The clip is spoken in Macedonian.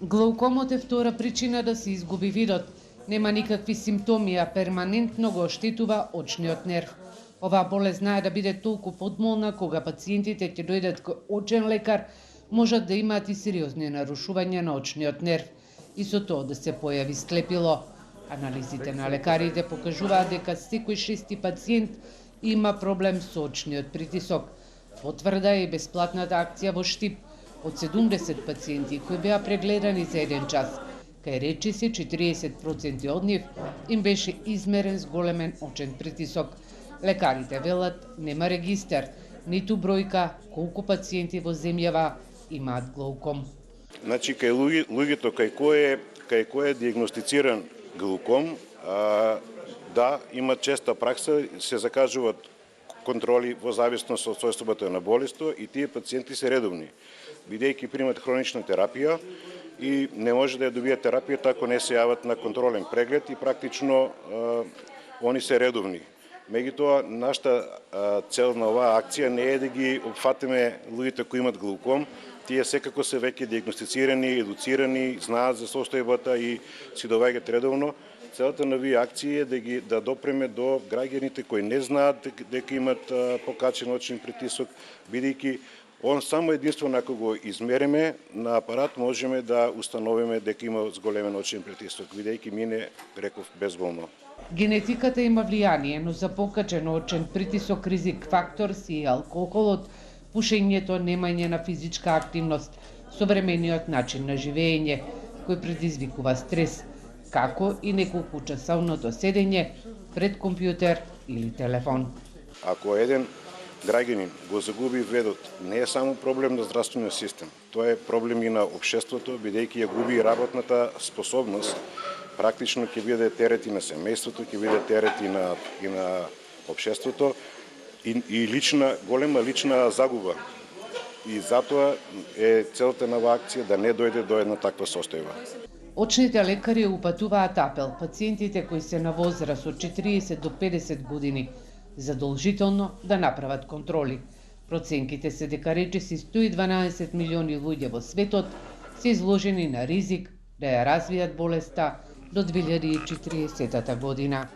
Глаукомот е втора причина да се изгуби видот. Нема никакви симптоми, а перманентно го оштетува очниот нерв. Оваа болест знае да биде толку подмолна кога пациентите ќе дојдат кај очен лекар, можат да имаат и сериозни нарушувања на очниот нерв и со тоа да се појави слепило. Анализите на лекарите покажуваат дека секој шести пациент има проблем со очниот притисок. Потврда е и бесплатната акција во Штип. Од 70 пациенти кои беа прегледани за 1 час, кај речиси 40% од нив им беше измерен зголемен очен притисок. Лекарите велат нема регистар, ниту бројка колку пациенти во земјава имаат глауком. Значи, кај луѓето кај кој е диагностициран глауком, да, има честа пракса, се закажуваат контроли во зависност од состојбата на болеста и тие пациенти се редовни, бидејќи примат хронична терапија и не може да ја добијат терапијата ако не се јават на контролен преглед и практично они се редовни. Меѓутоа, нашата цел на оваа акција не е да ги опфатиме луѓето кои имат глауком, тие секако се веќе диагностицирани, едуцирани, знаат за состојбата и си доаѓаат редовно. Целата на овие акции е да допреме до граѓаните кои не знаат дека имат покачен очен притисок, бидејќи он само единствено ако го измериме на апарат можеме да установиме дека има зголемен очен притисок, бидејќи мине, реков, безболно. Генетиката има влијание, но за покачен очен притисок ризик фактор си и алкохолот, пушењето, немање на физичка активност, современиот начин на живење, кој предизвикува стрес, како и неколкучасовното седење пред компјутер или телефон. Ако еден граѓанин го загуби видот, не е само проблем на здравствениот систем, тоа е проблем и на општеството, бидејќи ја губи работната способност, практично ќе биде терет и на семејството, ќе биде терет и на општеството и голема лична загуба. И затоа е целта на оваа акција да не дојде до една таква состојба. Очните лекари упатуваат апел пациентите кои се на возраст од 40 до 50 години задолжително да направат контроли. Проценките се дека речиси 112 милиони луѓе во светот се изложени на ризик да ја развијат болеста до 2040 година.